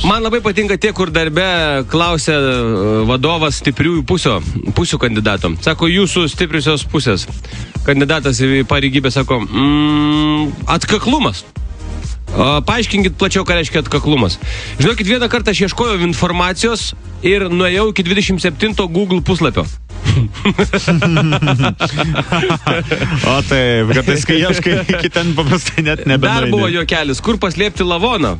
Man labai patinka tie, kur darbe klausia vadovas stipriųjų pusių kandidato. Sako, jūsų stipriusios pusės. Kandidatas į pareigybę sako, atkaklumas. Paaiškinkit plačiau, ką reiškia atkaklumas. Žinokit, vieną kartą aš ieškojau informacijos ir nuėjau iki 27 Google puslapio. O taip, kad tai kai ieškai, iki ten paprastai net nebenueini. Dar buvo juokelis, kur paslėpti lavoną?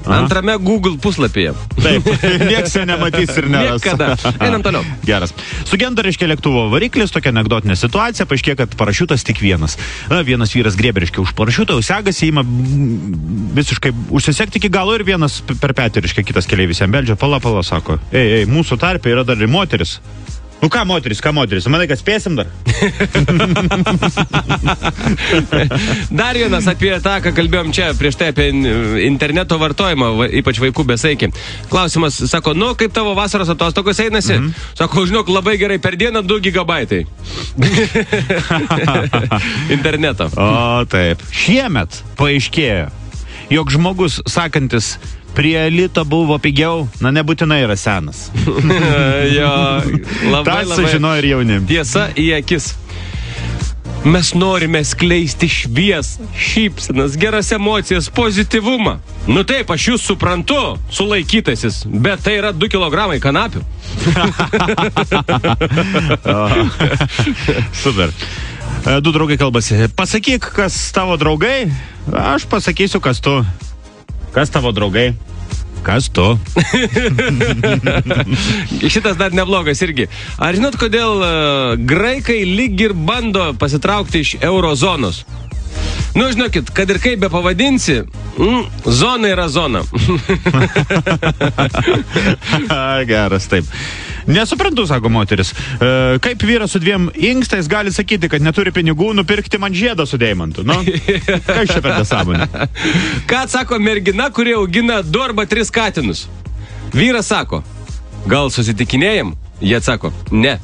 Antrame Google puslapyje. Taip, nieks jo nematys ir neras. Niekada. Einam toliau. Geras. Sugenda, reiškia, lėktuvo variklis, tokia anekdotinė situacija, paaiškėjo, kad parašiutas tik vienas. Vienas vyras griebė, reiškia, už parašiutą, užsegasi, ima visiškai užsisekti iki galo ir vienas per petį, reiškia, kitas keleivis jam beldžia, pala, sako, ei, mūsų tarpe yra dar ir moteris. Nu ką moteris? Manai, kad spėsim dar? Dar vienas apie tą, ką kalbėjom čia prieš tai, apie interneto vartojimą, ypač vaikų besaikį. Klausimas, sako, kaip tavo vasaros atostogos einasi? Sako, žinok, labai gerai, per dieną 2 gigabaitai. Interneto. O taip. Šiemet paaiškėjo, jog žmogus sakantis, prie lito buvo pigiau, nebūtinai yra senas. Jo, labai sužinojo ir jauni. Tiesa į akis. Mes norime skleisti šviesą, šypsenas, geras emocijas, pozityvumą. Taip, aš jūs suprantu, sulaikytasis, bet tai yra 2 kilogramai kanapių. Super. 2 draugai kalbasi. Pasakyk, kas tavo draugai, aš pasakysiu, kas tu. Kas tavo draugai? Kas tu? Šitas dar neblogas irgi. Ar žinot, kodėl graikai lyg ir bando pasitraukti iš eurozonos? Žinokit, kad ir kaip be pavadinsi, zona yra zona. Geras, taip. Nesuprantu, sako moteris. Kaip vyras su 2 inkstais gali sakyti, kad neturi pinigų nupirkti man žiedą su deimantu? Kas čia per nesąmonę? Ką atsako mergina, kurie augina 2 arba 3 katinus? Vyras sako, gal susitikinėjam? Jie atsako, ne.